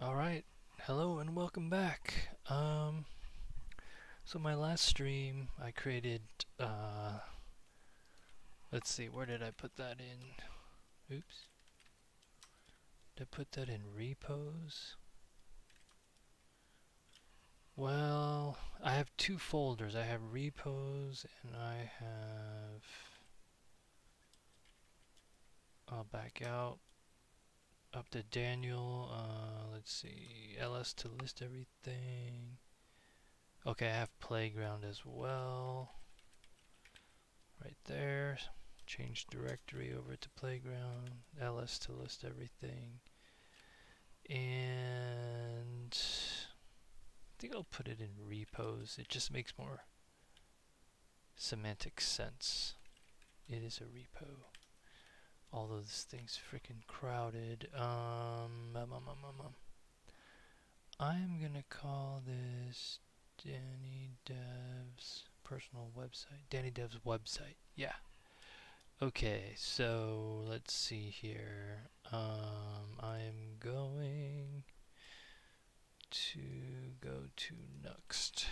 Alright, hello and welcome back. So my last stream I created, let's see, where did I put that in? Oops. Did I put that in repos? Well, I have two folders. I have repos and I have, I'll back out, up to Daniel, let's see, ls to list everything. Okay, I have playground as well. Right there. Change directory over to playground. ls to list everything. And I think I'll put it in repos. It just makes more semantic sense. It is a repo. Although this thing's freaking crowded. I'm gonna call this Danny Dev's personal website. Danny Dev's website. Yeah. Okay, so let's see here. I'm going to go to Nuxt.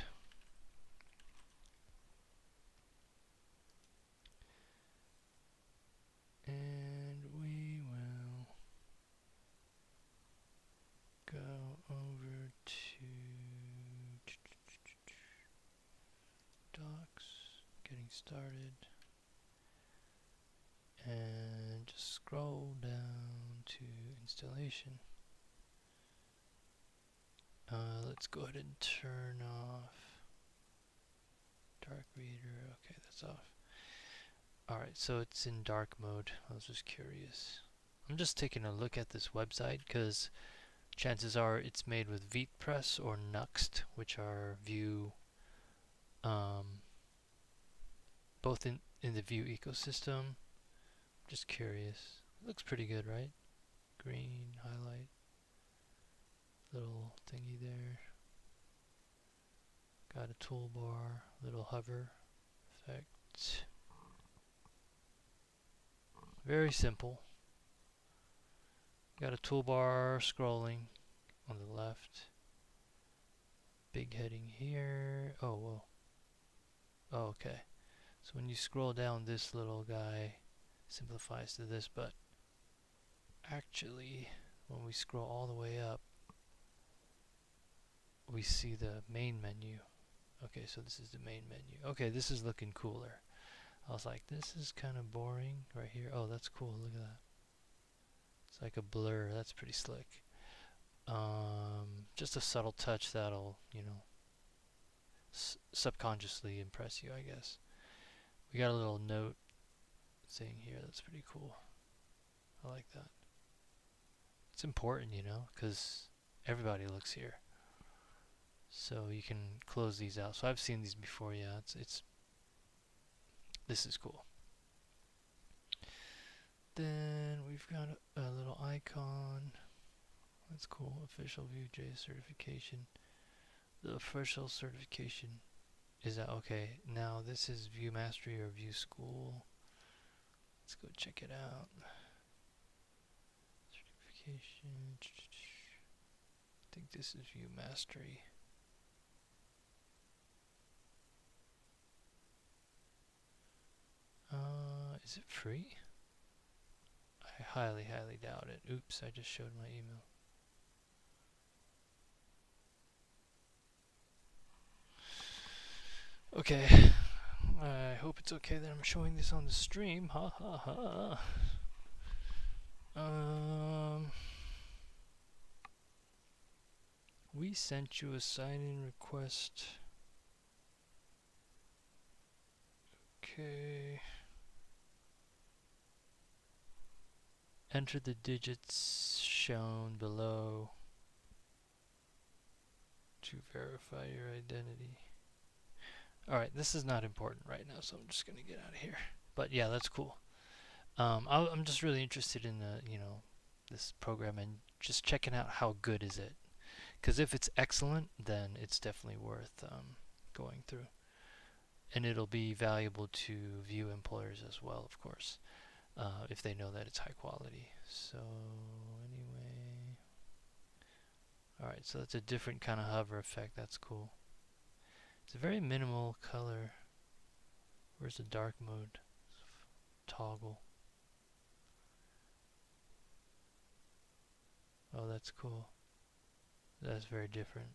And we will go over to docs, getting started, and just scroll down to installation. Let's go ahead and turn off dark reader. Okay, that's off. Alright, so it's in dark mode. I was just curious. I'm just taking a look at this website because chances are it's made with VitePress or Nuxt, which are Vue, both in the Vue ecosystem. Just curious. It looks pretty good, right? Green, highlight, little thingy there. Got a toolbar, little hover effect. Very simple. Got a toolbar scrolling on the left. Big heading here. Oh, whoa. Oh, okay. So when you scroll down, this little guy simplifies to this, but actually, when we scroll all the way up, we see the main menu. Okay, so this is the main menu. Okay, this is looking cooler. I was like, this is kind of boring right here. Oh, that's cool. Look at that. It's like a blur. That's pretty slick. Just a subtle touch that'll, you know, subconsciously impress you, I guess. We got a little note thing here. That's pretty cool. I like that. It's important, you know, because everybody looks here. So you can close these out. So I've seen these before. Yeah, this is cool. Then we've got a little icon. That's cool. Official Vue.js certification. The official certification is that okay? Now this is Vue Mastery or Vue School. Let's go check it out. Certification. I think this is Vue Mastery. Is it free? I highly, highly doubt it. Oops, I just showed my email. Okay, I hope it's okay that I'm showing this on the stream. Ha ha ha. We sent you a sign-in request. Okay. Enter the digits shown below to verify your identity. Alright, this is not important right now, so I'm just going to get out of here. But yeah, that's cool. I'm just really interested in this program and just checking out how good is it. Because if it's excellent, then it's definitely worth going through. And it'll be valuable to Vue employers as well, of course, if they know that it's high quality. So anyway, Alright, so that's a different kind of hover effect. That's cool. It's a very minimal color. Where's the dark mode? Toggle. Oh, that's cool. That's very different.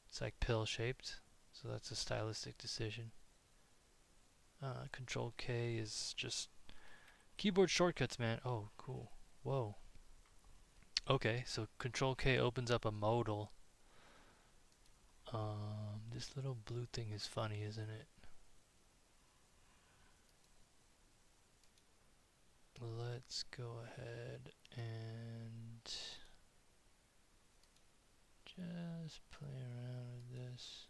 It's like pill shaped, so that's a stylistic decision. Control K is just keyboard shortcuts, man. Oh, cool. Whoa. Okay, so Control K opens up a modal. This little blue thing is funny, isn't it? Let's go ahead and just play around with this.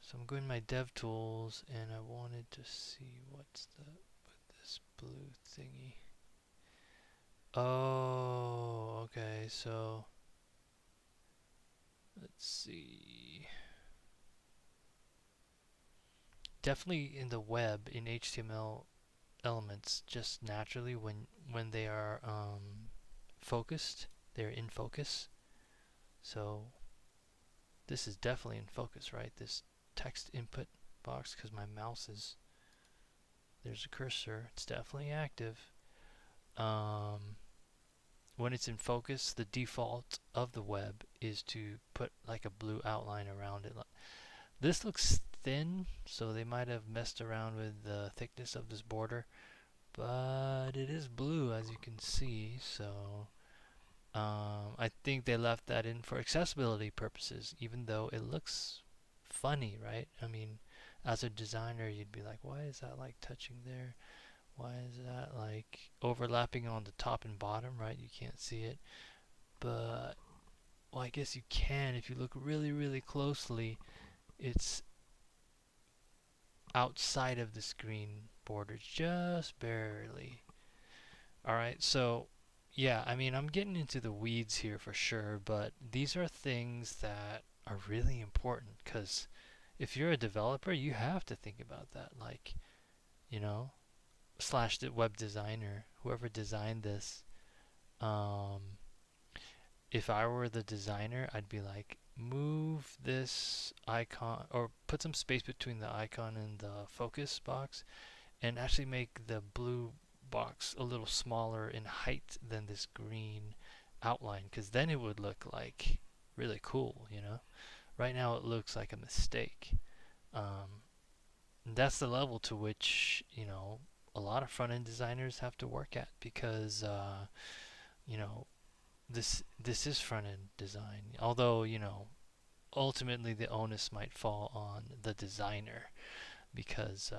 So I'm going to my dev tools and I wanted to see what's with this blue thingy. Oh, okay, so let's see. Definitely in the web, in HTML elements, just naturally when they are focused, they're in focus. So this is definitely in focus, right? This text input box, because my mouse is, there's a cursor, it's definitely active. When it's in focus, the default of the web is to put like a blue outline around it. This looks thin, so they might have messed around with the thickness of this border, but it is blue as you can see, so I think they left that in for accessibility purposes, even though it looks funny, right? I mean, as a designer, you'd be like, why is that like touching there? Why is that like overlapping on the top and bottom, right? You can't see it. But, well, I guess you can if you look really, really closely. It's outside of the screen border, just barely. Alright, so, yeah, I mean, I'm getting into the weeds here for sure, but these are things that are really important, because if you're a developer, you have to think about that. Like, you know, slash the web designer, whoever designed this, if I were the designer, I'd be like, move this icon, or put some space between the icon and the focus box, and actually make the blue box a little smaller in height than this green outline, because then it would look like really cool, you know? Right now it looks like a mistake. That's the level to which, you know, a lot of front-end designers have to work at, because you know, this is front-end design, although, you know, ultimately the onus might fall on the designer, because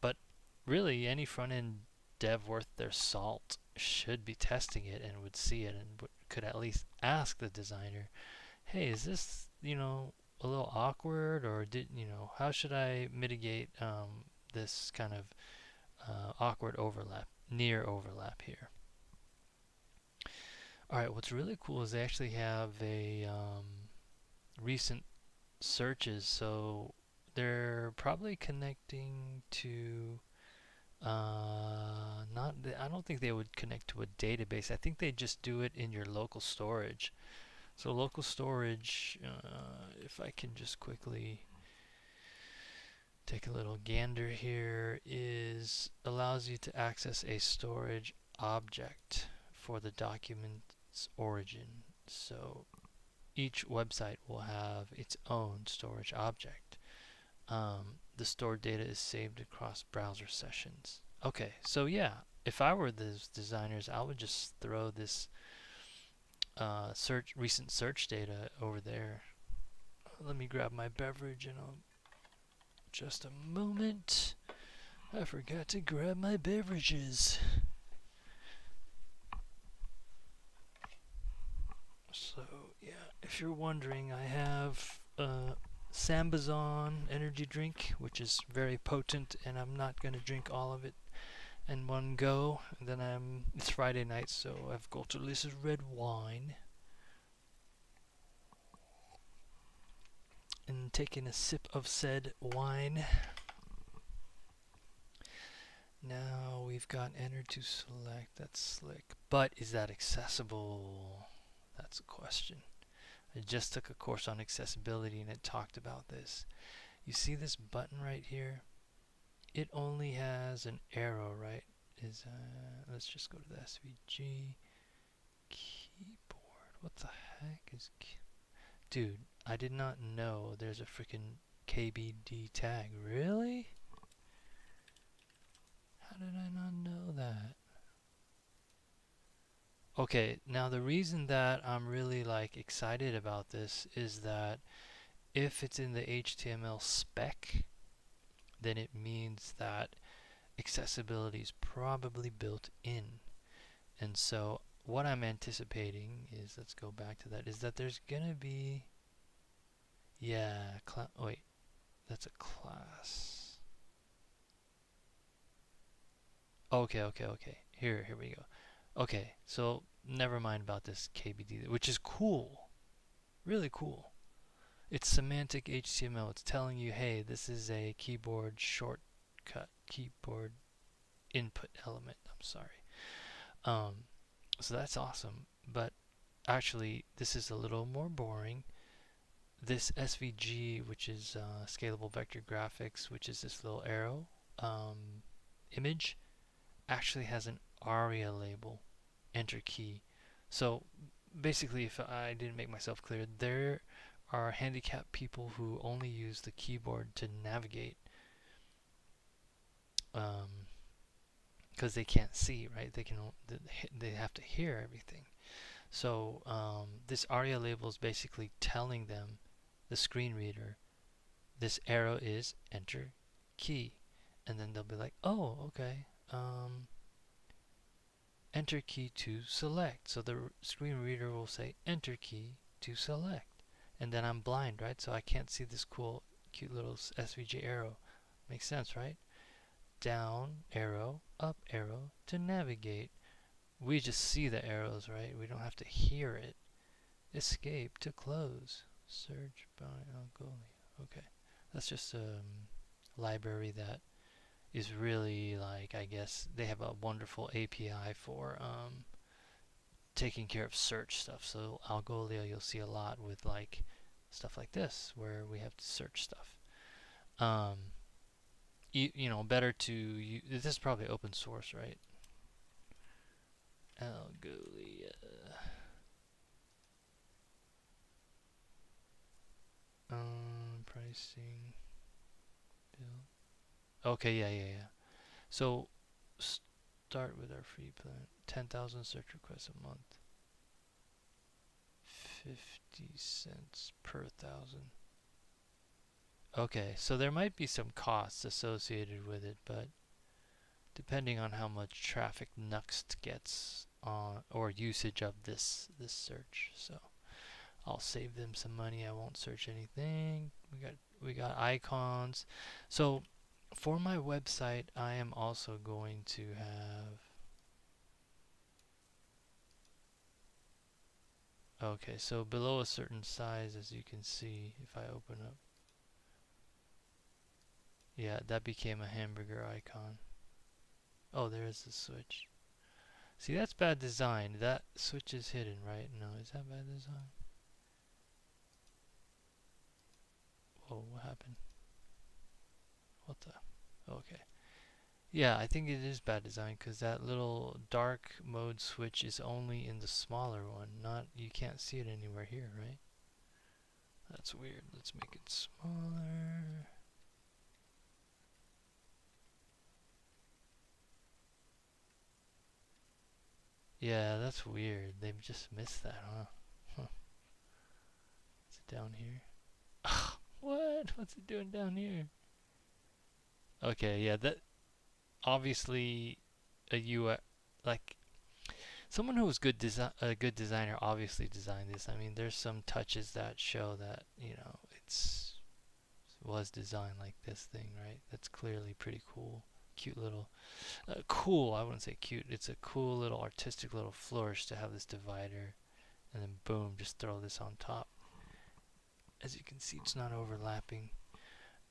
but really any front-end dev worth their salt should be testing it and would see it and could at least ask the designer, hey, is this, you know, a little awkward, or how should I mitigate this kind of awkward overlap, near overlap here. Alright, what's really cool is they actually have a recent searches, so they're probably connecting to I don't think they would connect to a database. I think they just do it in your local storage. So local storage, if I can just quickly take a little gander here, allows you to access a storage object for the document's origin. So each website will have its own storage object. The stored data is saved across browser sessions. Okay, so yeah, if I were the designers, I would just throw this recent search data over there. Let me grab my beverage and I'll just a moment. I forgot to grab my beverages. So yeah, if you're wondering, I have Sambazon energy drink, which is very potent, and I'm not going to drink all of it in one go. And then it's Friday night, so I've got Alyssa's red wine. And taking a sip of said wine. Now we've got enter to select. That's slick. But is that accessible? That's a question. I just took a course on accessibility and it talked about this. You see this button right here? It only has an arrow, right? Let's just go to the SVG keyboard. What the heck is dude, I did not know there's a freaking KBD tag. Really? How did I not know that? Okay, now the reason that I'm really like excited about this is that if it's in the HTML spec, then it means that accessibility is probably built in. And so what I'm anticipating is, let's go back to that, is that there's gonna be, yeah, wait, that's a class. Okay. Here we go. Okay, so never mind about this KBD, which is cool, really cool. It's semantic HTML. It's telling you, hey, this is a keyboard shortcut, keyboard input element. I'm sorry. So that's awesome. But actually, this is a little more boring. This SVG, which is scalable vector graphics, which is this little arrow image, actually has an ARIA label, enter key. So basically, if I didn't make myself clear, there are handicapped people who only use the keyboard to navigate because they can't see, right? They have to hear everything. So this ARIA label is basically telling them, the screen reader, this arrow is enter key, and then they'll be like, oh, okay, enter key to select. So the screen reader will say enter key to select, and then I'm blind, right? So I can't see this cool, cute little SVG arrow. Makes sense, right? Down arrow, up arrow to navigate. We just see the arrows, right? We don't have to hear it. Escape to close. Search by Algolia. Okay, that's just a library that is really like, I guess they have a wonderful API for taking care of search stuff. So Algolia you'll see a lot with like stuff like this where we have to search stuff. You know, better to this is probably open source, right? Algolia. Pricing. Build. Okay, yeah. So start with our free plan. 10,000 search requests a month. 50 cents per thousand. Okay, so there might be some costs associated with it, but depending on how much traffic Nuxt gets on or usage of this search. So I'll save them some money. I won't search anything. We got icons. So for my website, I am also going to have. Okay, so below a certain size, as you can see, if I open up, yeah, that became a hamburger icon. Oh, there is the switch. See, that's bad design. That switch is hidden, right? No, is that bad design? Whoa, what happened? What the? Okay. Yeah, I think it is bad design because that little dark mode switch is only in the smaller one. Not, you can't see it anywhere here, right? That's weird. Let's make it smaller. Yeah, that's weird. They've just missed that, huh? Is it down here? What? What's it doing down here? Okay, yeah, that obviously a UI, like someone who was a good designer obviously designed this. I mean, there's some touches that show that, you know, was designed like this thing, right? That's clearly pretty cool. Cute little cool, I wouldn't say cute. It's a cool little artistic little flourish to have this divider and then boom, just throw this on top. As you can see, it's not overlapping.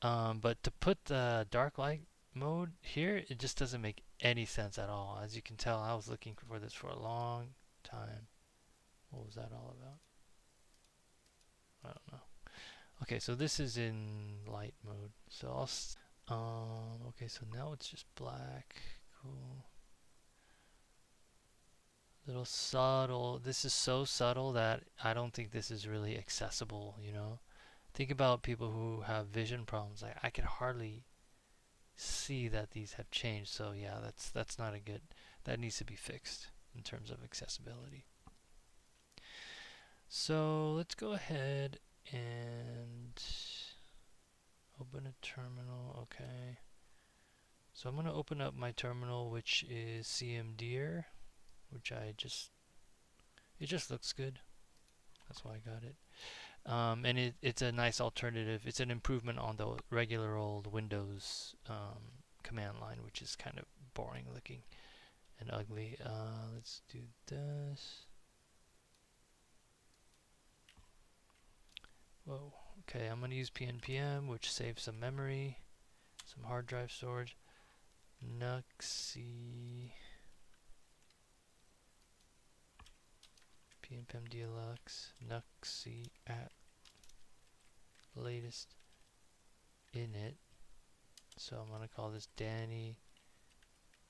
But to put the dark light mode here, it just doesn't make any sense at all. As you can tell, I was looking for this for a long time. What was that all about? I don't know. Okay, so this is in light mode. So okay, so now it's just black. Cool. Little subtle. This is so subtle that I don't think this is really accessible, you know? Think about people who have vision problems. I could hardly see that these have changed. So yeah, that's not a good. That needs to be fixed in terms of accessibility. So let's go ahead and open a terminal. Okay. So I'm going to open up my terminal, which is CMDir, which it just looks good. That's why I got it. And it's a nice alternative. It's an improvement on the regular old Windows command line, which is kind of boring looking and ugly. Let's do this. Whoa. Okay, I'm going to use pnpm, which saves some memory, some hard drive storage. Nuxt pnpm deluxe Nuxt at latest init. So I'm going to call this Danny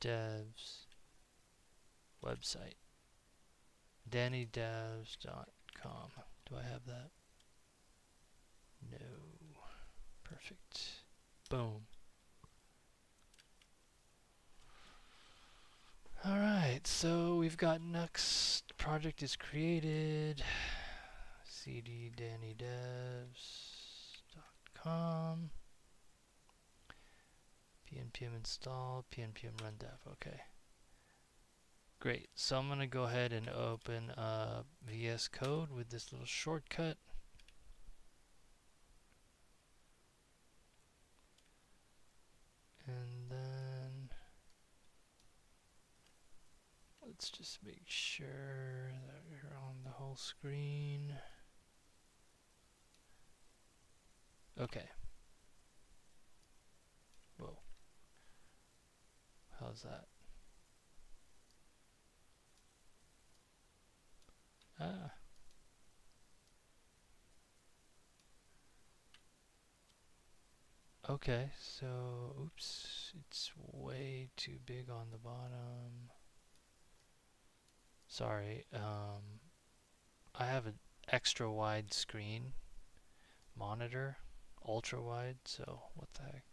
Dev's website. DannyDevs.com. Do I have that? No. Perfect. Boom. Alright, so we've got Nuxt. Project is created. cd dannydevs.com. pnpm install, pnpm run dev. Okay. Great. So I'm going to go ahead and open VS Code with this little shortcut. And then let's just make sure that we're on the whole screen. Okay. Whoa. How's that? Ah. Okay, so, oops, it's way too big on the bottom. Sorry, I have an extra wide screen monitor, ultra wide, so what the heck?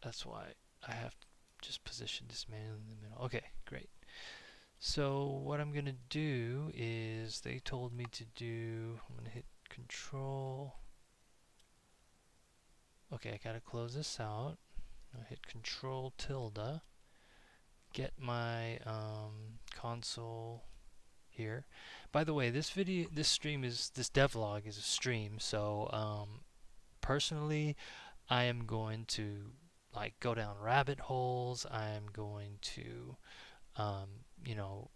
That's why I have to just position this manually in the middle. Okay, great. So what I'm gonna do is they told me to do, I'm gonna hit Control. Okay, I gotta close this out. I'll hit Control tilde. Get my console here. By the way, this devlog is a stream. So personally, I am going to like go down rabbit holes. I am going to, you know,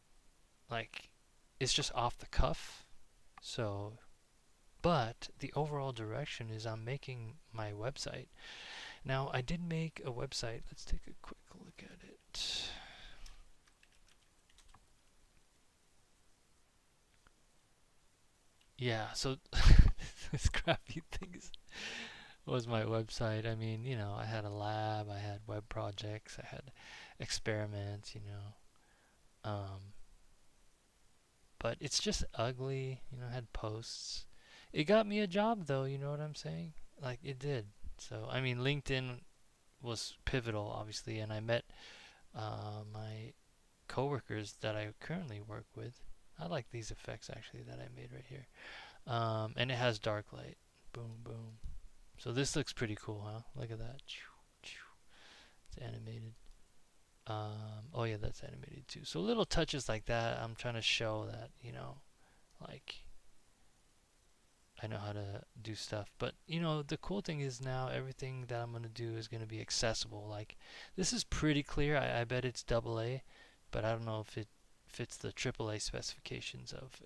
like it's just off the cuff. So, but the overall direction is I'm making my website. Now, I did make a website. Let's take a quick look at it. Yeah, so this crappy thing was my website. I mean, you know, I had a lab, I had web projects, I had experiments, you know. But it's just ugly, you know, I had posts. It got me a job though, you know what I'm saying? Like it did. So, I mean, LinkedIn was pivotal, obviously, and I met my coworkers that I currently work with. I like these effects actually that I made right here. And it has dark light. Boom, boom. So this looks pretty cool, huh? Look at that. It's animated. Oh yeah, that's animated too. So little touches like that, I'm trying to show that, you know, like I know how to do stuff. But you know, the cool thing is now everything that I'm gonna do is gonna be accessible. Like this is pretty clear. I bet it's AA, but I don't know if it fits the AAA specifications of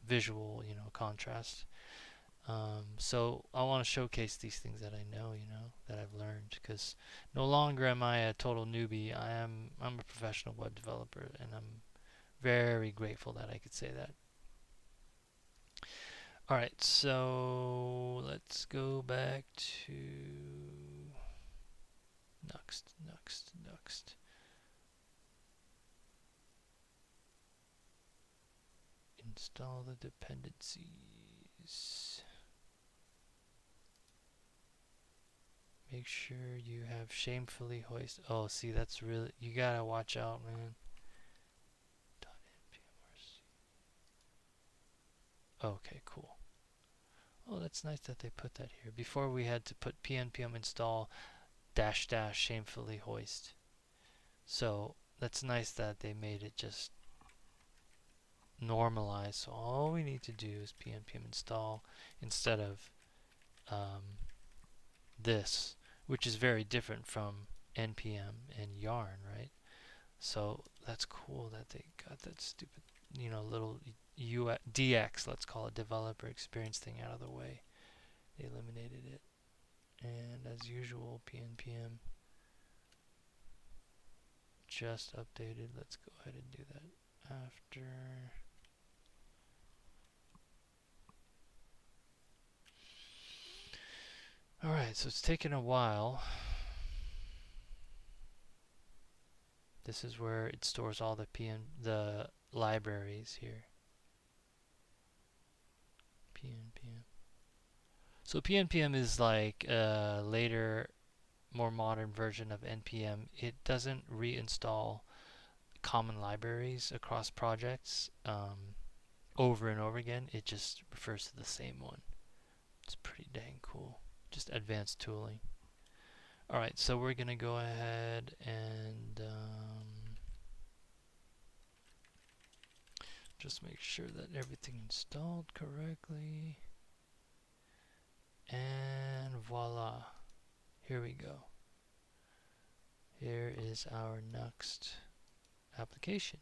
visual, you know, contrast. So I want to showcase these things that I know, you know, that I've learned, because no longer am I a total newbie. I'm a professional web developer, and I'm very grateful that I could say that. Alright, so let's go back to Nuxt. Install the dependencies. Make sure you have shamefully hoist. Oh, see, that's really, you gotta watch out, man. Okay, cool. Oh, that's nice that they put that here. Before we had to put pnpm install dash dash shamefully hoist. So that's nice that they made it just normalized. So all we need to do is pnpm install instead of this, which is very different from npm and yarn, right? So that's cool that they got that stupid, little DX, let's call it, developer experience thing out of the way. They eliminated it. And as usual, pnpm just updated. Let's go ahead and do that after. Alright, so it's taken a while. This is where it stores all the libraries here. pnpm. So pnpm is like a later, more modern version of npm. It doesn't reinstall common libraries across projects over and over again. It just refers to the same one. It's pretty dang cool. Just advanced tooling. Alright, so we're going to go ahead and just make sure that everything installed correctly. And voila. Here we go. Here is our Nuxt application.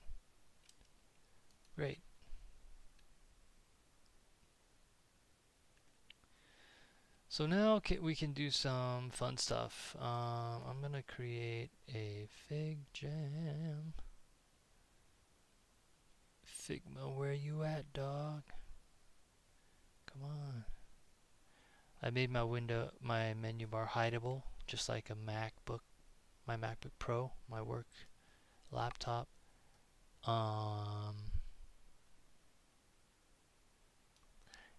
Great. So now we can do some fun stuff. I'm going to create a Fig Jam. Figma, where you at, dog? Come on. I made my menu bar hideable, just like a MacBook, my MacBook Pro, my work laptop.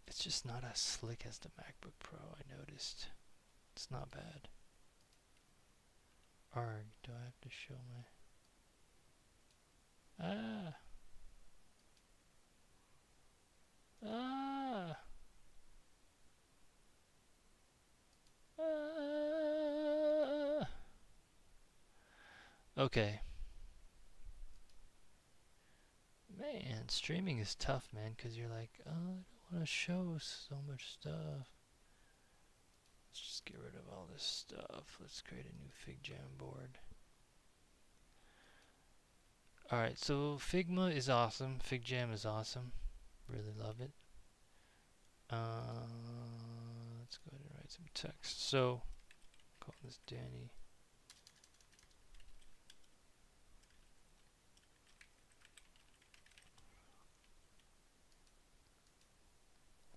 It's just not as slick as the MacBook Pro, I noticed. It's not bad. Arg, do I have to show my... Okay. Man, streaming is tough, man, because you're like, oh, I don't want to show so much stuff. Let's just get rid of all this stuff. Let's create a new Fig Jam board. Alright, so Figma is awesome. Fig Jam is awesome. Really love it. Let's go ahead and write some text. So, call this Danny.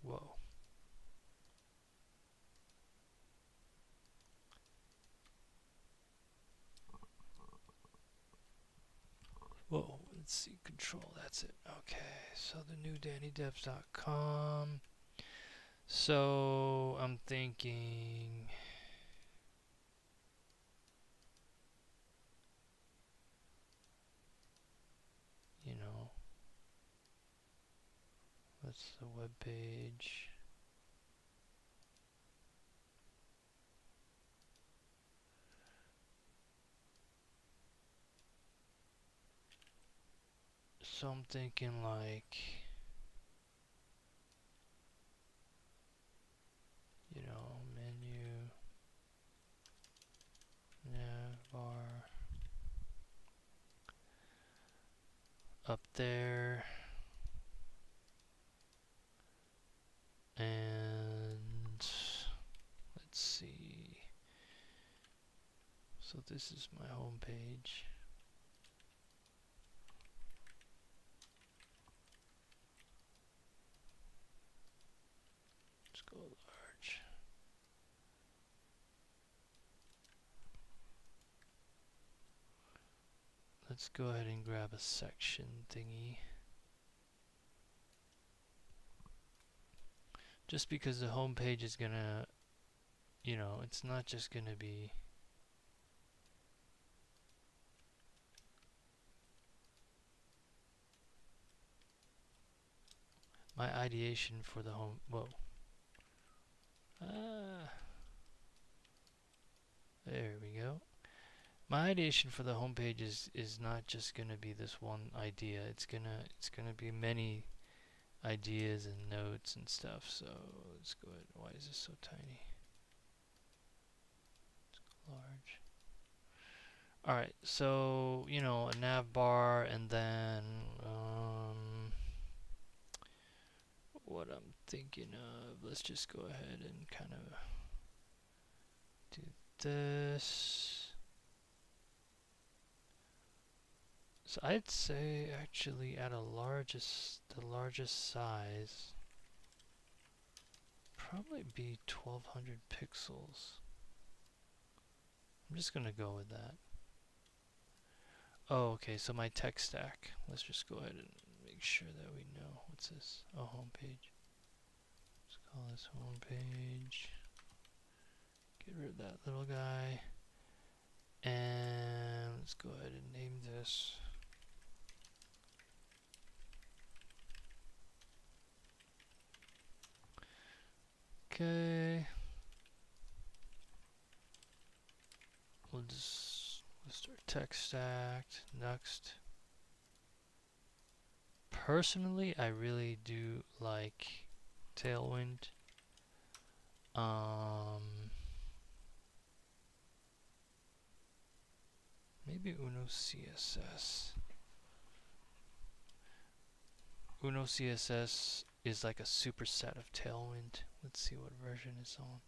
Whoa. Whoa, let's see, control, that's it. Okay, so the new DannyDevs.com. So, I'm thinking, what's the web page? So I'm thinking like, menu, navbar, up there, and let's see. So this is my home page. go large. Let's go ahead and grab a section thingy. Just because the home page is gonna, you know, it's not just gonna be my ideation for the home. Whoa. There we go. My ideation for the home page is not just gonna be this one idea. It's gonna be many ideas and notes and stuff. So let's go ahead. Why is this so tiny? Let's go large. Alright, so you know, a nav bar, and then what I'm thinking of, let's just go ahead and kind of do this. So I'd say actually at the largest size, probably be 1200 pixels. I'm just gonna go with that. Oh, okay, so my tech stack. Let's just go ahead and make sure that we know. What's this? Oh, home page. Let's call this home page. Get rid of that little guy. And let's go ahead and name this. Okay. We'll just list our tech stack. Nuxt. Personally, I really do like Tailwind. Maybe Uno CSS. Uno CSS is like a superset of Tailwind. Let's see what version it's on.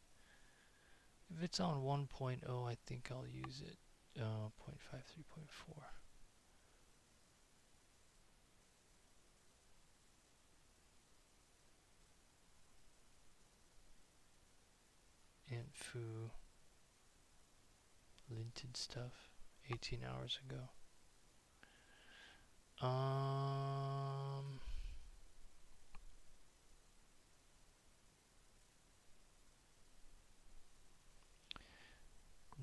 If it's on 1.0, I think I'll use it. 0.53.4. And foo. Linted stuff. 18 hours ago.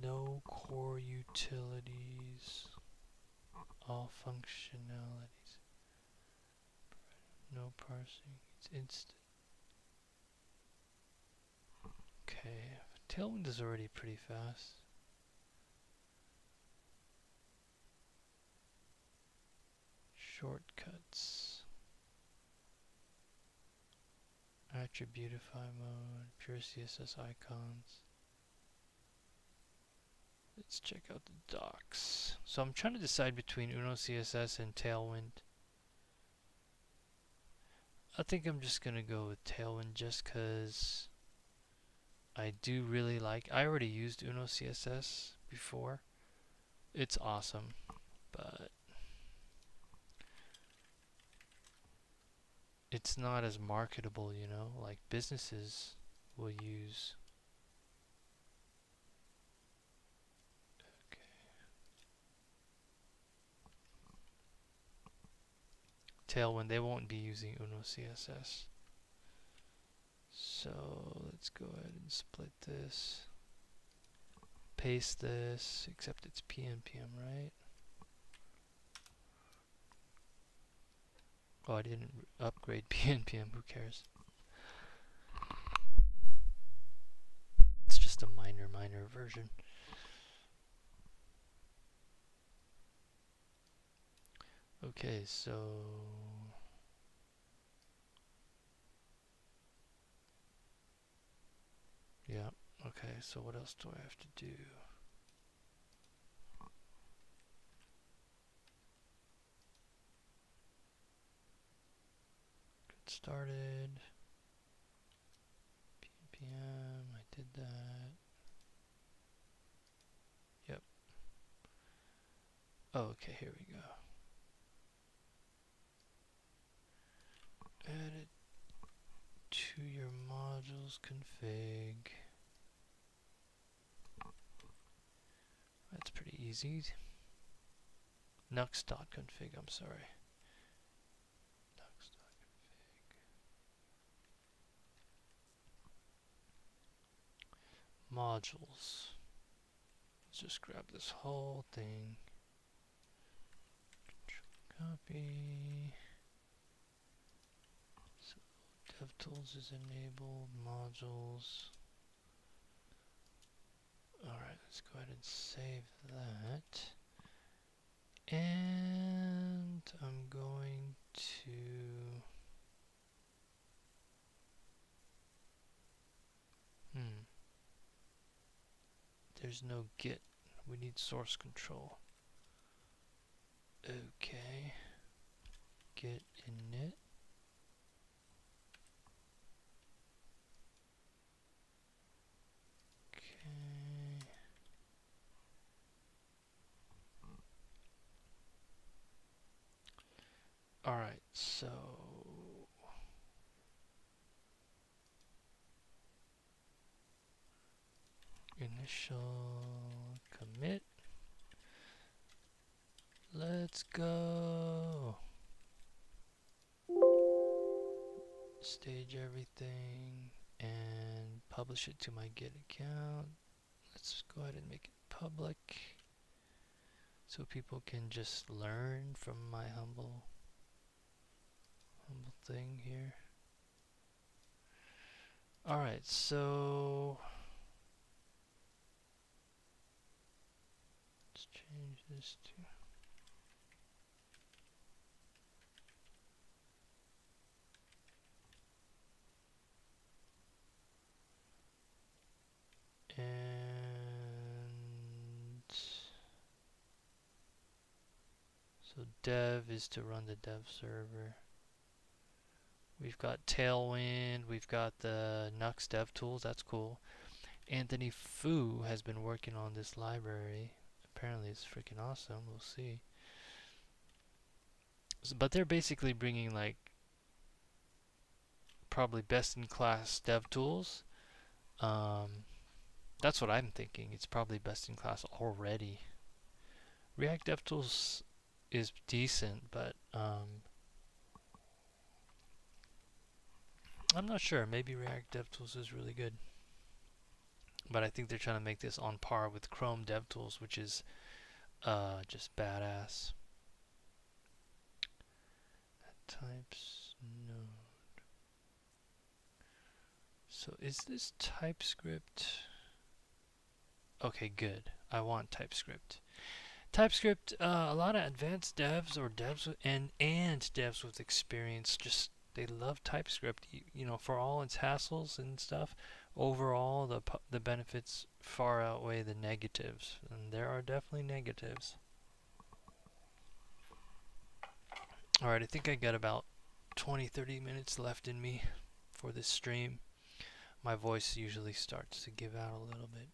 No core utilities. All functionalities. No parsing. It's instant. Okay. Tailwind is already pretty fast. Shortcuts. Attributify mode. Pure CSS icons. Let's check out the docs. So I'm trying to decide between Uno CSS and Tailwind. I think I'm just gonna go with Tailwind just because I do really like. I already used Uno CSS before. It's awesome, but it's not as marketable, you know, like businesses will use. Tailwind, they won't be using Uno CSS. So let's go ahead and split this. Paste this, except it's PNPM, right? Oh, I didn't upgrade PNPM, who cares? It's just a minor version. Okay, so yeah, okay, so what else do I have to do? Get started. PNPM, I did that. Yep. Oh, okay, here we go. Add it to your modules modules config. That's pretty easy. Nuxt.config, I'm sorry. Nuxt.config. Modules. Let's just grab this whole thing. Copy. So DevTools is enabled. Modules. Alright, let's go ahead and save that. And I'm going to there's no git. We need source control. Okay. Git init. Okay. Alright, so initial commit. Let's go. Stage everything and publish it to my Git account. Let's go ahead and make it public so people can just learn from my humble thing here. Alright, so let's change this to and so dev is to run the dev server. We've got Tailwind, we've got the Nuxt DevTools, that's cool. Anthony Fu has been working on this library. Apparently it's freaking awesome, we'll see. So, but they're basically bringing like probably best in class DevTools. That's what I'm thinking. It's probably best in class already. React DevTools is decent, but I'm not sure. Maybe React DevTools is really good. But I think they're trying to make this on par with Chrome DevTools, which is just badass. Types node. So is this TypeScript? Okay, good. I want TypeScript. TypeScript, a lot of advanced devs or devs and devs with experience just they love TypeScript. You know, for all its hassles and stuff, overall the benefits far outweigh the negatives, and there are definitely negatives. All right, I think I got about 20-30 minutes left in me for this stream. My voice usually starts to give out a little bit.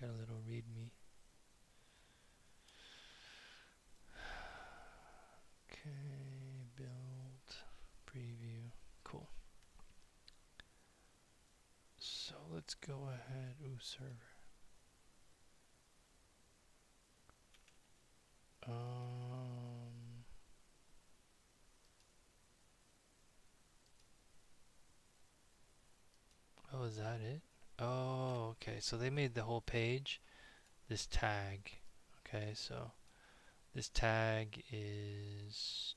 Got a little readme. Okay, build, preview, cool. So let's go ahead, server. Oh, is that it? Oh, okay, so they made the whole page this tag. Okay, so this tag is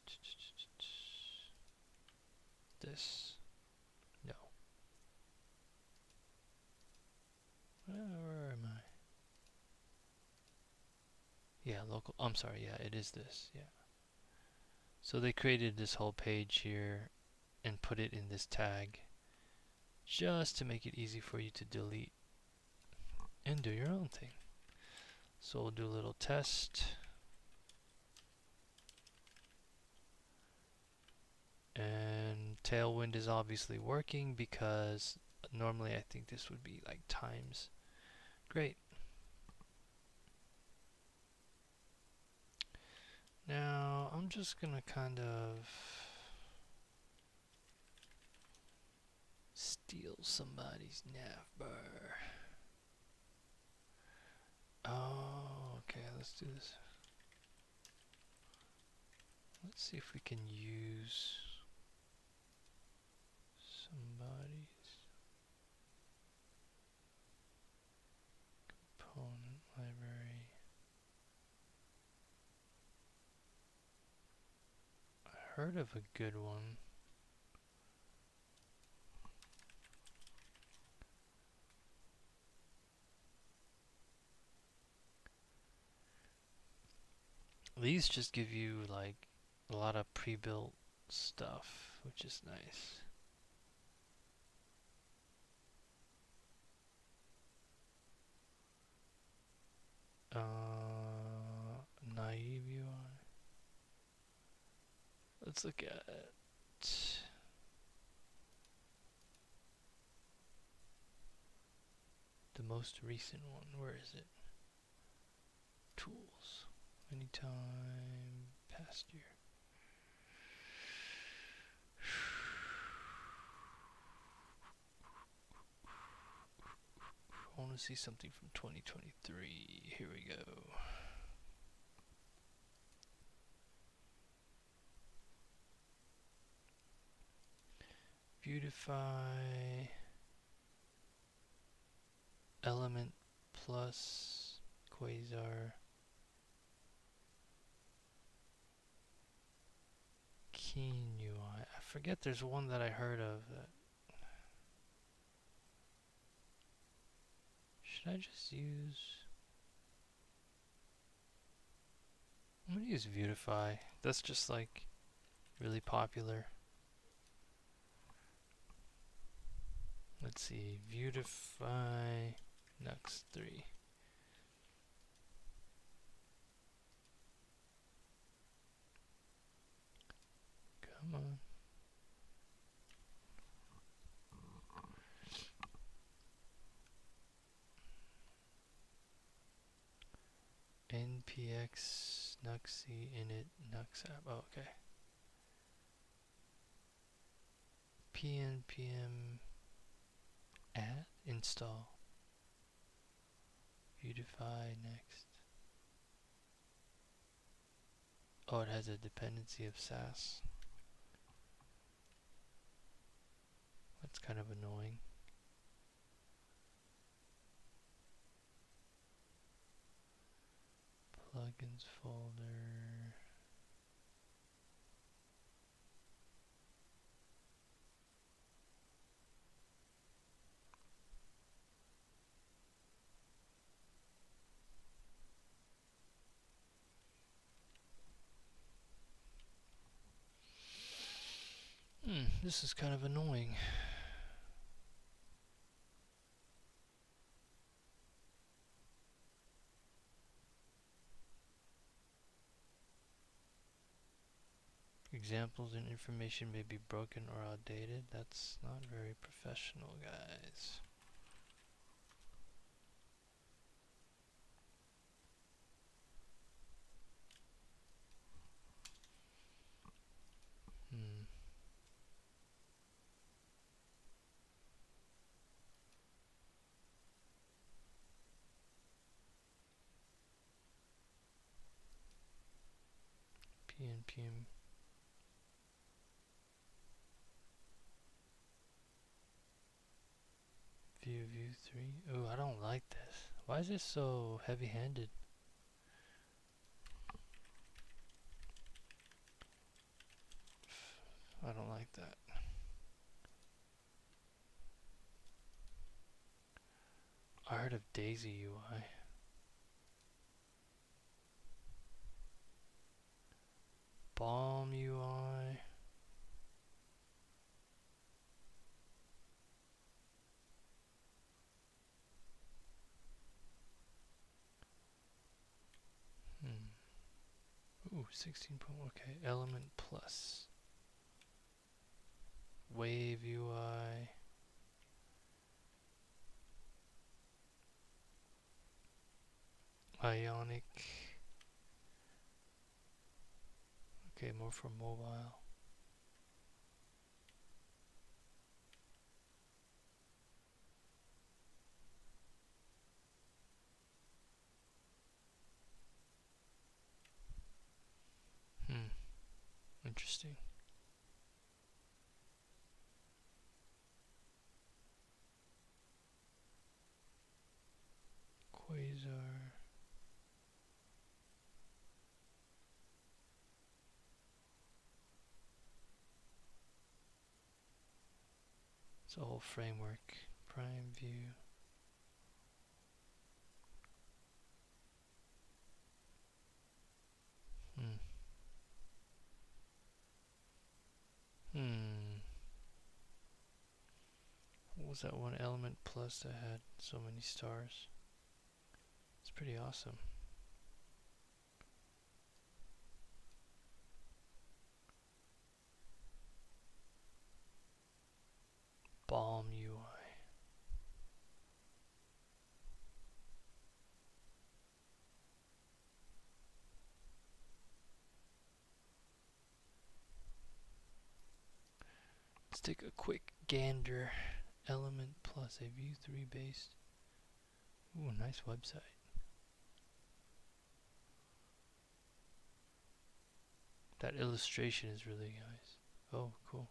this. No. Where am I? Yeah, local. I'm sorry. Yeah, it is this. Yeah. So they created this whole page here and put it in this tag just to make it easy for you to delete and do your own thing. So we'll do a little test. And Tailwind is obviously working because normally I think this would be like times. Great. Now I'm just gonna kind of Steal somebody's nav bar. Oh, okay, let's do this. Let's see if we can use somebody's component library. I heard of a good one. These just give you like a lot of pre-built stuff, which is nice. Naive UI. Let's look at the most recent one. Where is it? Tools. Anytime past year. I want to see something from 2023. Here we go. Beautify Element Plus Quasar Keen UI. I forget, there's one that I heard of that. Should I just use... I'm gonna use Beautify. That's just like really popular. Let's see, Beautify Nuxt 3. Come on. npx nuxc init nux app. Oh, okay. pnpm add install Beautify next. Oh, it has a dependency of SAS. That's kind of annoying. Plugins folder. This is kind of annoying. Examples and information may be broken or outdated. That's not very professional, guys. PNPM. View 3. Oh, I don't like this. Why is it so heavy-handed? I don't like that. I heard of Daisy UI. Balm UI. Ooh, 16. Okay, Element Plus. Wave UI. Ionic. Okay, more for mobile. It's a whole framework. Prime view. Hmm. What was that one element plus that had so many stars? It's pretty awesome. Balm UI. Let's take a quick gander. Element plus a view 3 based. Ooh, nice website. That illustration is really nice. Oh, cool.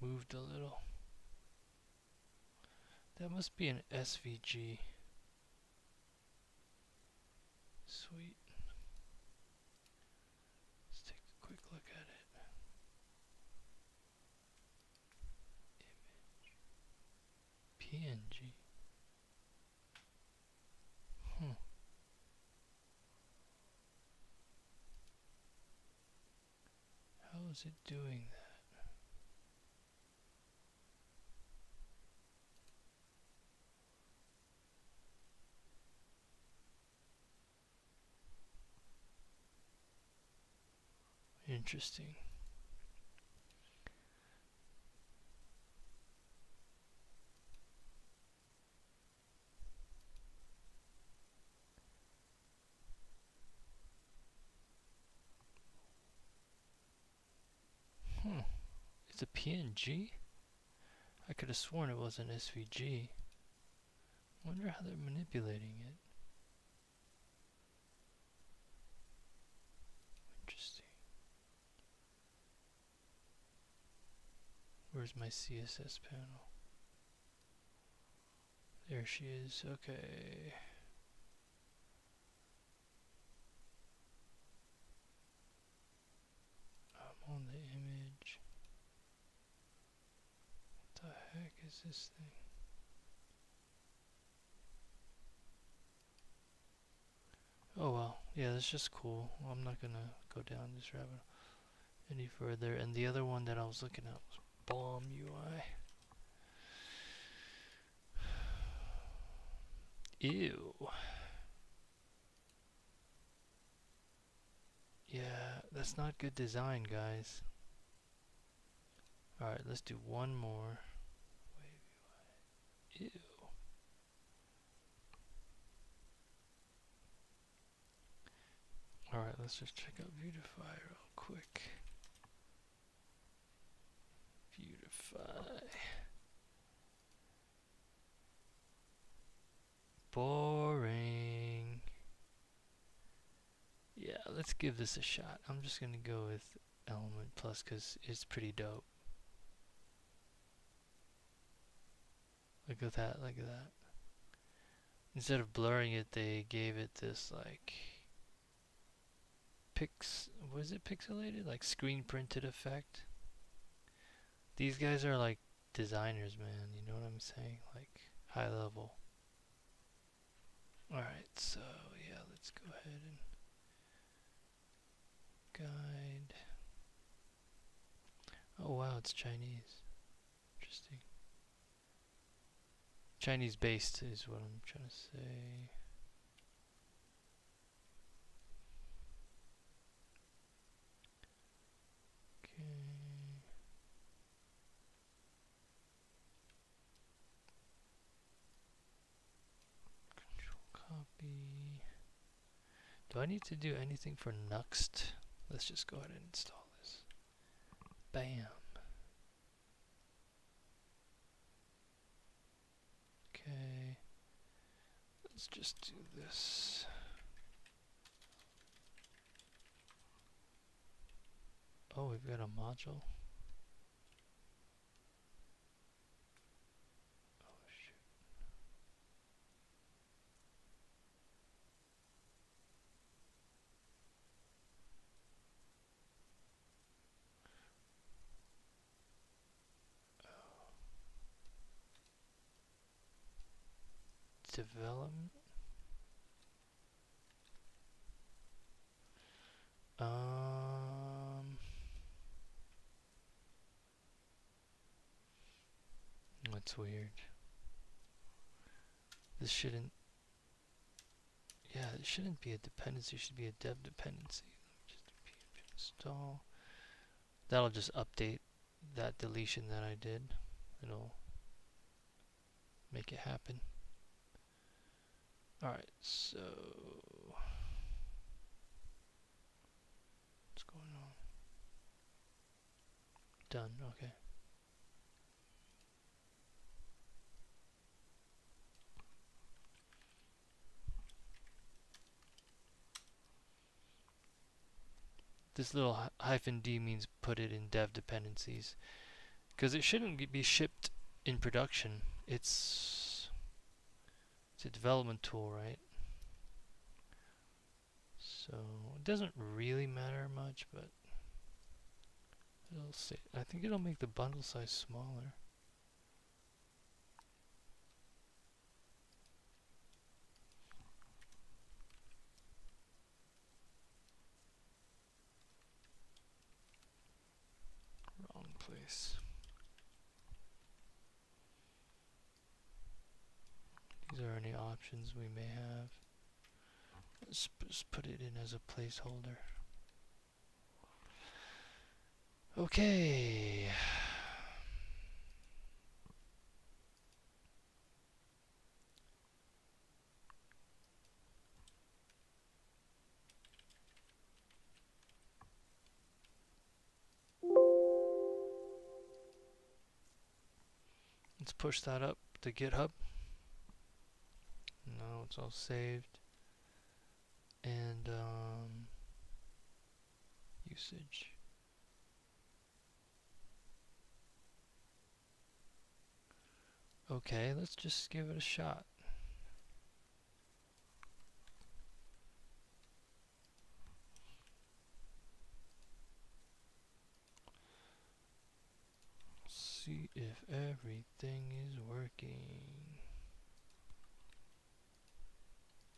Moved a little. That must be an SVG. Sweet. Let's take a quick look at it. PNG. How is it doing that? Interesting. It's a PNG? I could have sworn it was an SVG. Wonder how they're manipulating it. Interesting. Where's my CSS panel? There she is. Okay. I'm on the image. What the heck is this thing? Oh well, yeah, that's just cool. I'm not gonna go down this rabbit hole any further. And the other one that I was looking at was Balm UI. Ew. Yeah, that's not good design, guys. Alright, let's do one more. Ew. Alright, let's just check out Beautify real quick. Beautify. Boring. Yeah, let's give this a shot. I'm just gonna go with Element Plus because it's pretty dope. Look at that, look at that. Instead of blurring it, they gave it this like was it pixelated? Like screen printed effect. These guys are like designers, man, you know what I'm saying? Like high level. Alright, so yeah, let's go ahead and guide. Oh wow, it's Chinese. Interesting. Chinese based is what I'm trying to say. Okay. Control copy. Do I need to do anything for Nuxt? Let's just go ahead and install this. Bam. Okay. Let's just do this. Oh, we've got a module. Oh shoot. development. That's weird. This shouldn't. Yeah, it shouldn't be a dependency. It should be a dev dependency. Just install. That'll just update that deletion that I did. It'll make it happen. Alright, so what's going on? Done, okay. This little hyphen D means put it in dev dependencies, because it shouldn't be shipped in production. It's a development tool, right? So it doesn't really matter much, but it'll say, I think it'll make the bundle size smaller. Wrong place. These are any options we may have. Let's just put it in as a placeholder. Okay. Let's push that up to GitHub. Now it's all saved. And usage. Okay, let's just give it a shot. See if everything is working.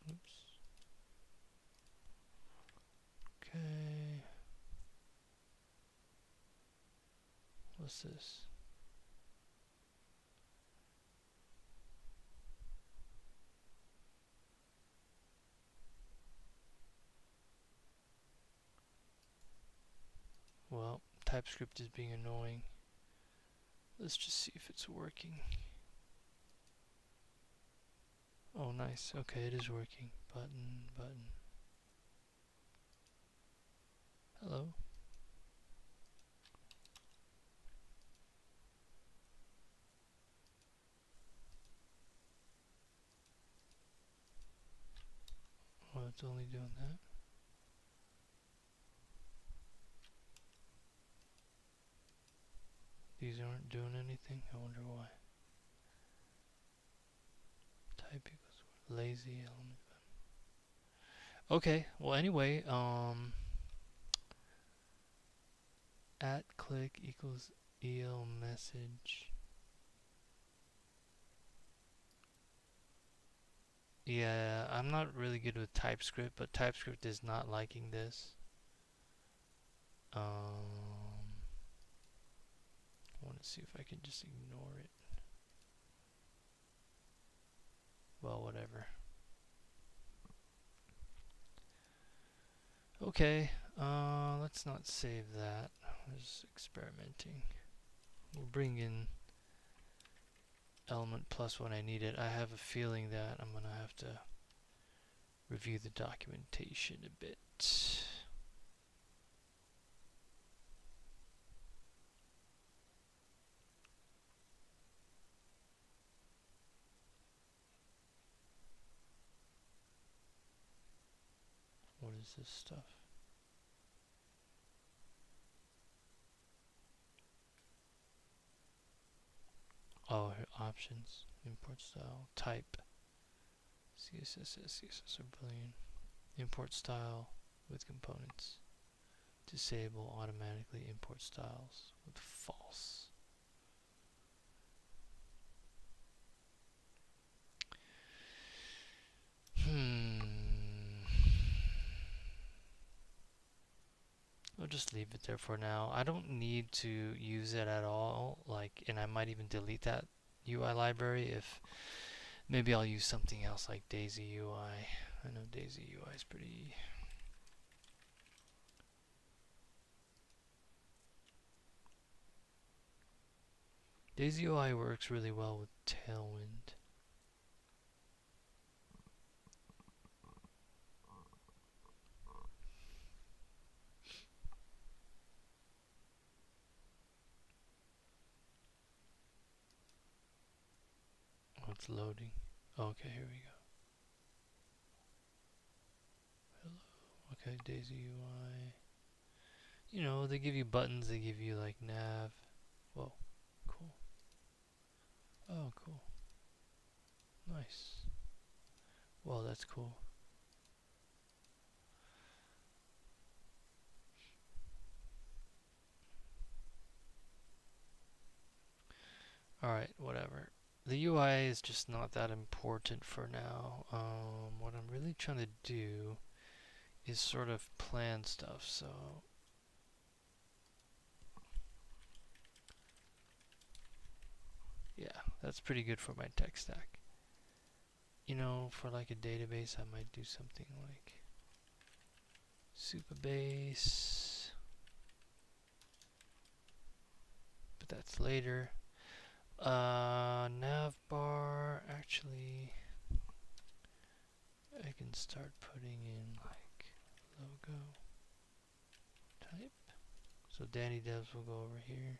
Oops. Okay. What's this? Well, TypeScript is being annoying. Let's just see if it's working. Oh, nice. Okay, it is working. Button, button. Hello. Oh, it's only doing that. These aren't doing anything. I wonder why. Type equals lazy element. Okay. Well, anyway, at click equals el message. Yeah, I'm not really good with TypeScript, but TypeScript is not liking this. I want to see if I can just ignore it. Well, whatever. Okay, let's not save that. We're just experimenting. We'll bring in element plus when I need it. I have a feeling that I'm gonna have to review the documentation a bit. What is this stuff? Oh, here, options, import style, type, CSS, CSS are brilliant. Import style with components. Disable automatically import styles with false. just leave it there for now. I don't need to use it at all, like, and I might even delete that UI library if maybe I'll use something else like Daisy UI. I know Daisy UI is pretty. Daisy UI works really well with Tailwind. Oh, it's loading. Okay, here we go. Hello. Okay, Daisy UI. You know, they give you buttons, they give you like nav. Whoa, cool. Oh, cool. Nice. Well, that's cool. Alright, whatever. The UI is just not that important for now. What I'm really trying to do is sort of plan stuff, so yeah, that's pretty good for my tech stack. You know, for like a database, I might do something like Supabase, but that's later. Navbar, actually, I can start putting in like logo type. So Danny Devs will go over here.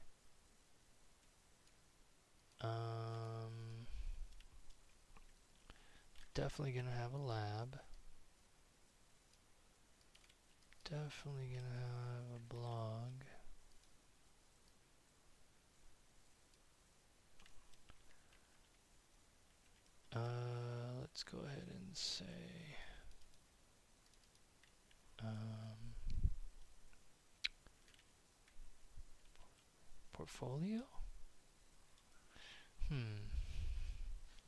Definitely gonna have a lab. Definitely gonna have a blog. Let's go ahead and say portfolio.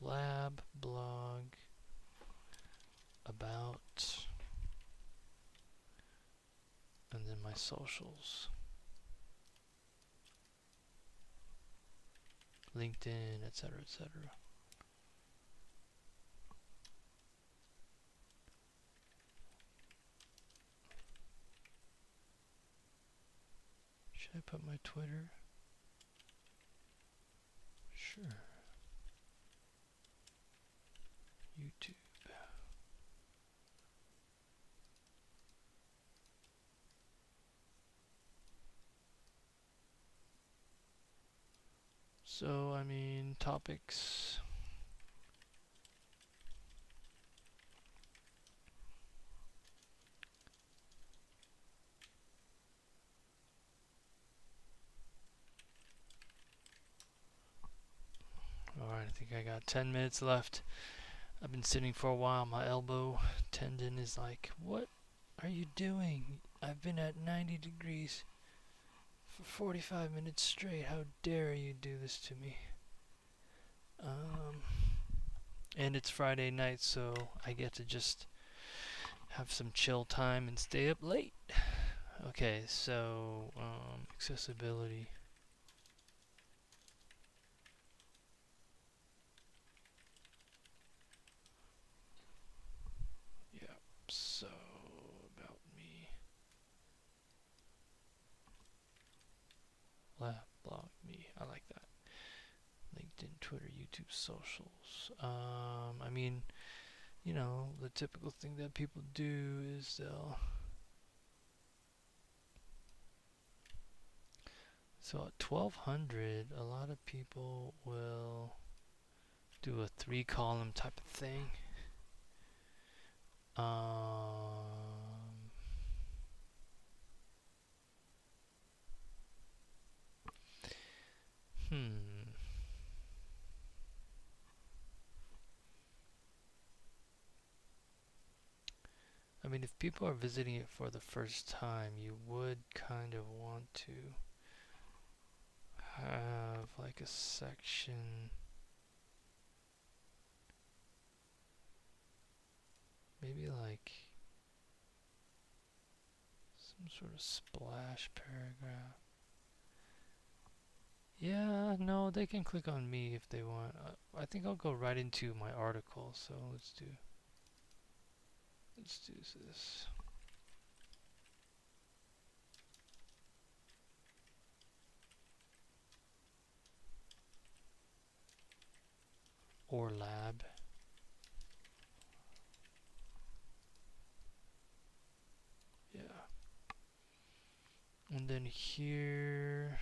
Lab, blog, about, and then my socials. LinkedIn, etc., etc. Should I put my Twitter? Sure. YouTube. So, I mean, topics. Alright, I think I got 10 minutes left. I've been sitting for a while. My elbow tendon is like, what are you doing? I've been at 90 degrees for 45 minutes straight. How dare you do this to me? And it's Friday night, so I get to just have some chill time and stay up late. Okay, so accessibility. Yeah, so about me. Lab, blog, me. I like that. LinkedIn, Twitter, YouTube, socials. I mean, you know, the typical thing that people do is they'll. So at 1200, a lot of people will do a 3-column type of thing. I mean, if people are visiting it for the first time, you would kind of want to have like a section, maybe like Some sort of splash paragraph. Yeah, no, they can click on me if they want. I think I'll go right into my article. So let's do this. Or lab. Yeah. And then here,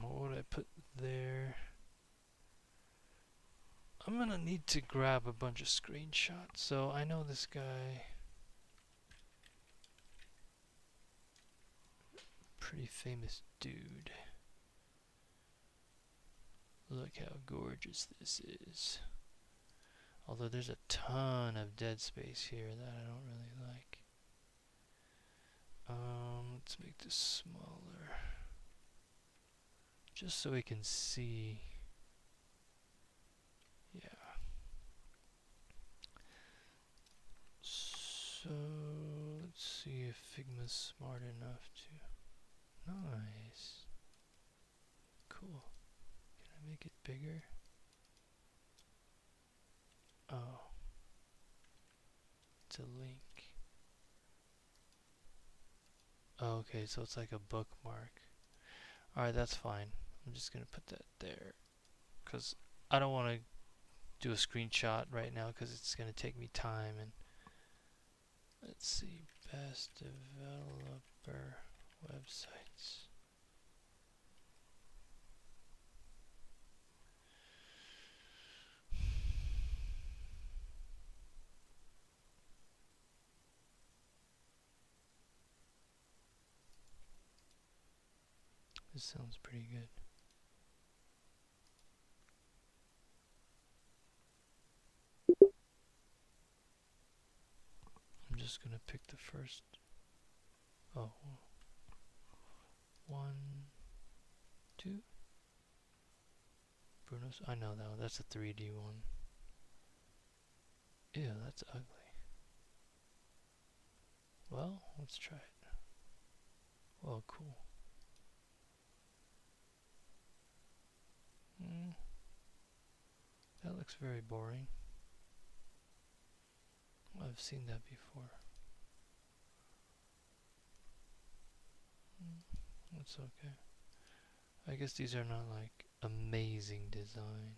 what would I put there? I'm gonna need to grab a bunch of screenshots. So I know this guy, pretty famous dude. Look how gorgeous this is. Although there's a ton of dead space here that I don't really like. Let's make this smaller. Just so we can see. Yeah. So let's see if Figma's smart enough to. Nice. Cool. Can I make it bigger? Oh. It's a link. Oh, okay, so it's like a bookmark. Alright, that's fine. I'm just gonna put that there. Because I don't want to do a screenshot right now because it's gonna take me time. And let's see, best developer websites. This sounds pretty good. I'm just gonna pick the first. Oh, 1, 2. Bruno's. I know that one. That's a 3D one. Ew, that's ugly. Well, let's try it. Well, cool. That looks very boring. I've seen that before. That's okay. I guess these are not like amazing design.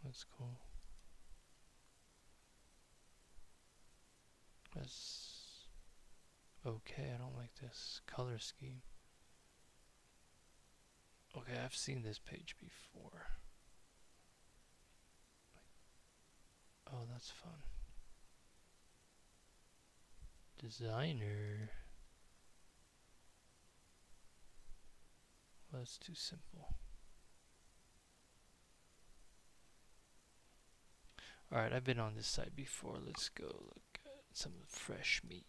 That's cool. That's okay. I don't like this color scheme. Okay, I've seen this page before. Oh, that's fun. Designer. Well, that's too simple. Alright, I've been on this site before. Let's go look at some fresh meat.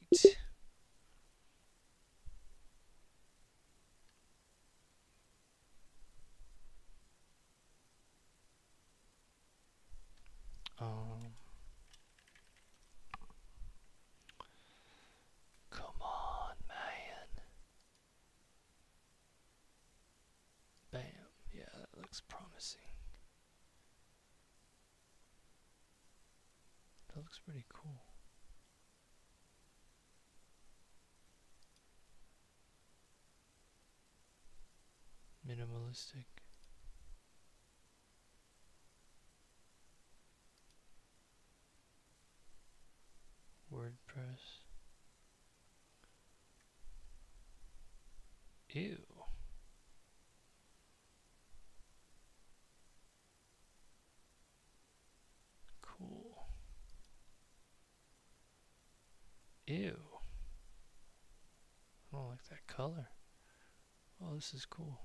Come on, man. Bam. Yeah, that looks promising. That looks pretty cool. Minimalistic. WordPress. Ew. Cool. Ew. I don't like that color. Oh, this is cool.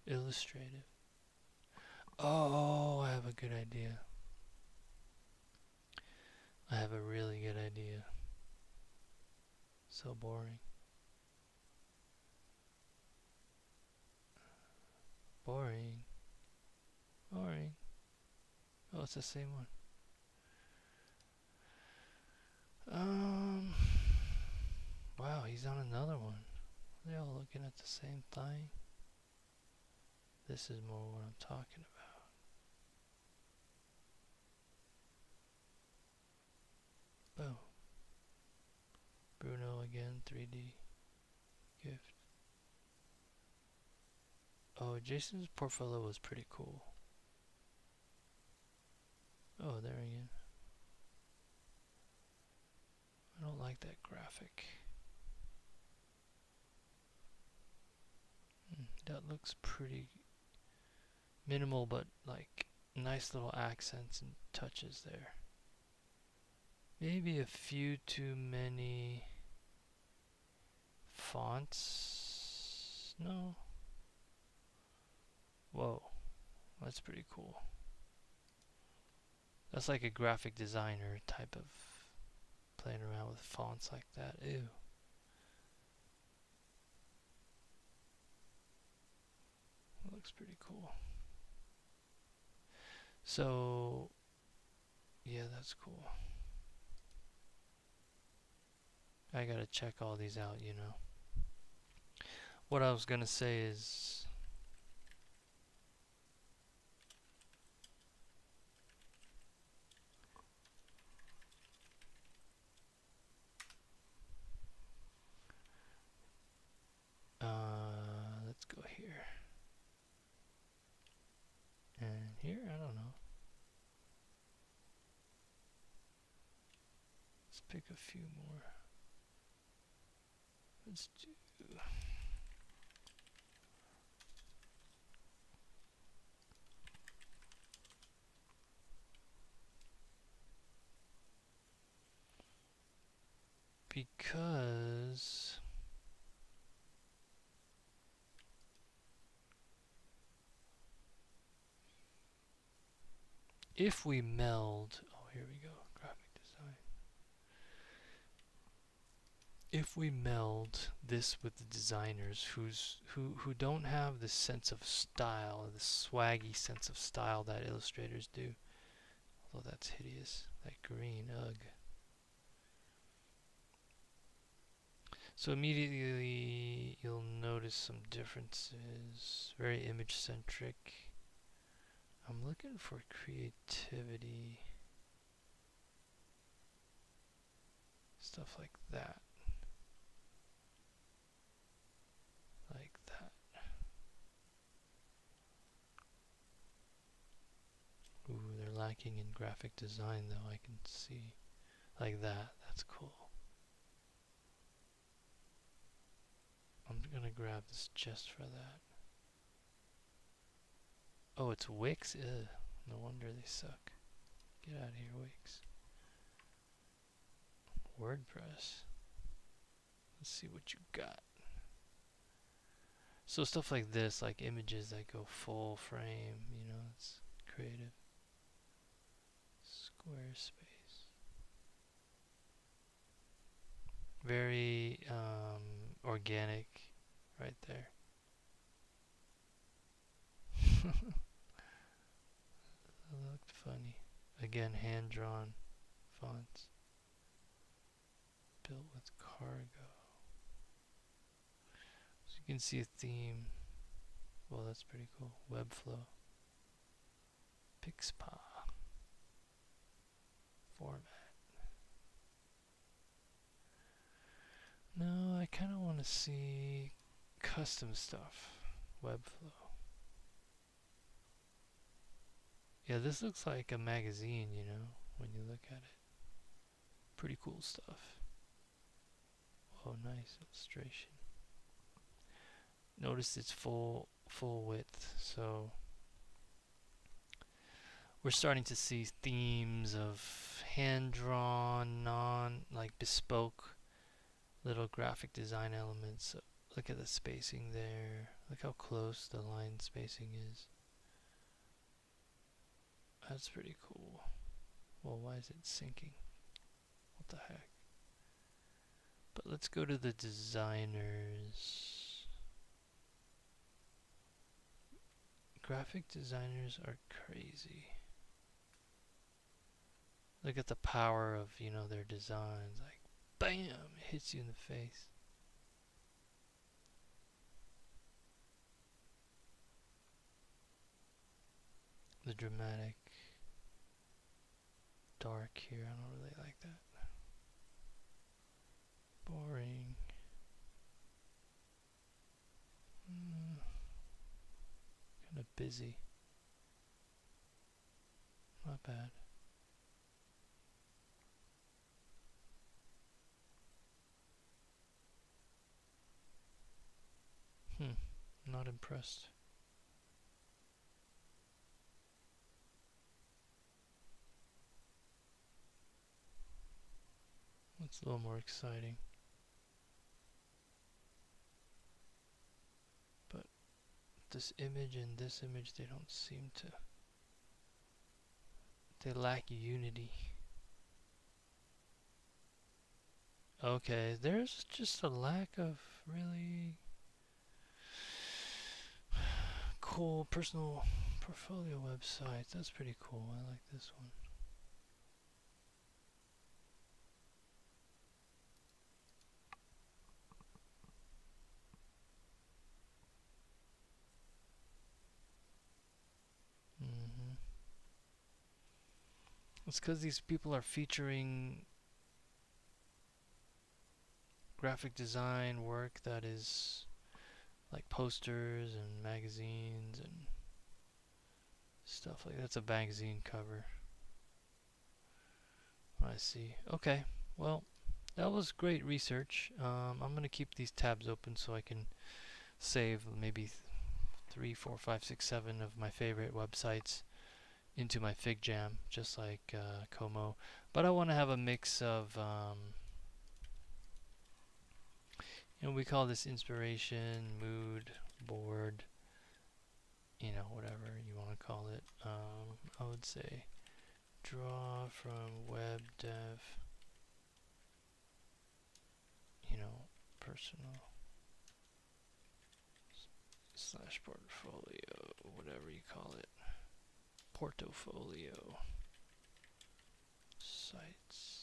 Illustrative. Oh, I have a good idea. I have a really good idea. So boring. Boring. Boring. Oh, it's the same one. Um, wow, he's on another one. Are they all looking at the same thing? This is more what I'm talking about. Boom. Bruno again, 3D gift. Oh, Jason's portfolio was pretty cool. Oh, there again. I don't like that graphic. That looks pretty minimal, but like nice little accents and touches there. Maybe a few too many fonts. No. Whoa, that's pretty cool. That's like a graphic designer type of playing around with fonts like that. Ew. That looks pretty cool. So, yeah, that's cool. I gotta check all these out, you know. What I was gonna say is, let's go here. And here, I don't know. Let's pick a few more. Let's do... Because... if we meld... Oh, here we go. Graphic design. If we meld this with the designers who don't have the sense of style, the swaggy sense of style that illustrators do, although that's hideous, that green, ugh. So immediately you'll notice some differences. Very image centric. I'm looking for creativity, stuff like that. Like that. Ooh, they're lacking in graphic design though, I can see. Like that, that's cool. I'm gonna grab this just for that. Oh, it's Wix? Ugh, no wonder they suck. Get out of here, Wix. WordPress. Let's see what you got. So stuff like this, like images that go full frame, you know, it's creative. Squarespace. Very organic right there. That looked funny. Again, hand-drawn fonts. Built with cargo. So you can see a theme. Well, that's pretty cool. Webflow. Pixpa. Format. No, I kind of want to see custom stuff. Webflow. Yeah, this looks like a magazine, you know, when you look at it. Pretty cool stuff. Oh, nice illustration. Notice it's full width, so we're starting to see themes of hand-drawn, like bespoke little graphic design elements. So look at the spacing there. Look how close the line spacing is. That's pretty cool. Well, why is it syncing? What the heck? But let's go to the designers. Graphic designers are crazy. Look at the power of, you know, their designs. Like, bam, it hits you in the face. The dramatic dark here, I don't really like that. Boring. Kind of busy. Not bad. Not impressed. That's a little more exciting. But this image and this image, they don't seem to... They lack unity. Okay, there's just a lack of really cool personal portfolio websites. That's pretty cool. I like this one. It's because these people are featuring graphic design work that is like posters and magazines and stuff like that's a magazine cover. I see. Okay, well, that was great research. I'm gonna keep these tabs open so I can save maybe 3, 4, 5, 6, 7 of my favorite websites into my Fig Jam, just like Como. But I want to have a mix of, you know, we call this inspiration, mood, board, you know, whatever you want to call it. I would say draw from web dev, you know, personal slash portfolio, whatever you call it. Portfolio sites.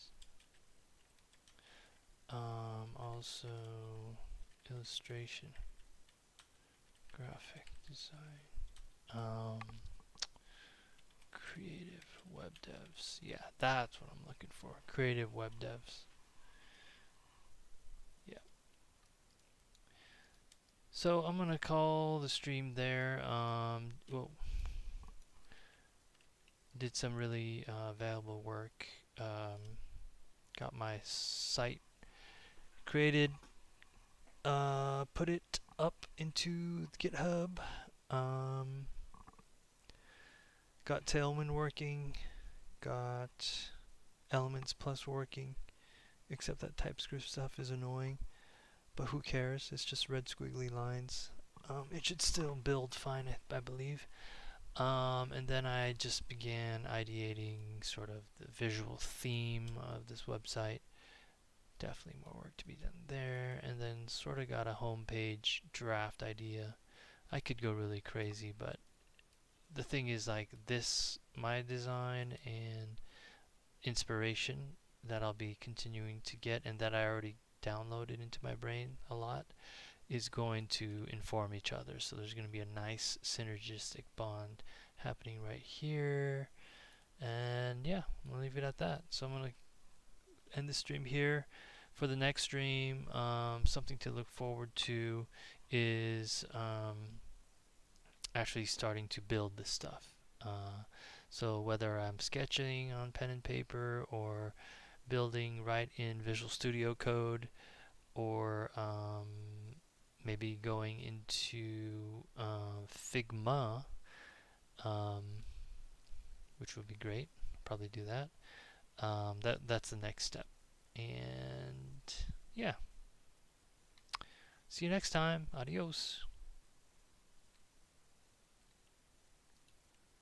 Also illustration, graphic design, creative web devs. Yeah, that's what I'm looking for. Creative web devs. Yeah. So I'm gonna call the stream there. Well, did some really valuable work. Got my site created, put it up into GitHub, got Tailwind working, got Elements Plus working, except that TypeScript stuff is annoying, but who cares, it's just red squiggly lines. It should still build fine, I believe. And then I just began ideating sort of the visual theme of this website. Definitely more work to be done there. And then sort of got a homepage draft idea. I could go really crazy, but the thing is, like, this, my design and inspiration that I'll be continuing to get and that I already downloaded into my brain a lot is going to inform each other. So there's going to be a nice synergistic bond happening right here. And yeah, I'm going to leave it at that. So I'm going to end the stream here. For the next stream, something to look forward to is actually starting to build this stuff. So whether I'm sketching on pen and paper or building right in Visual Studio Code, or maybe going into Figma, which would be great. Probably do that. That's the next step. And yeah. See you next time. Adios.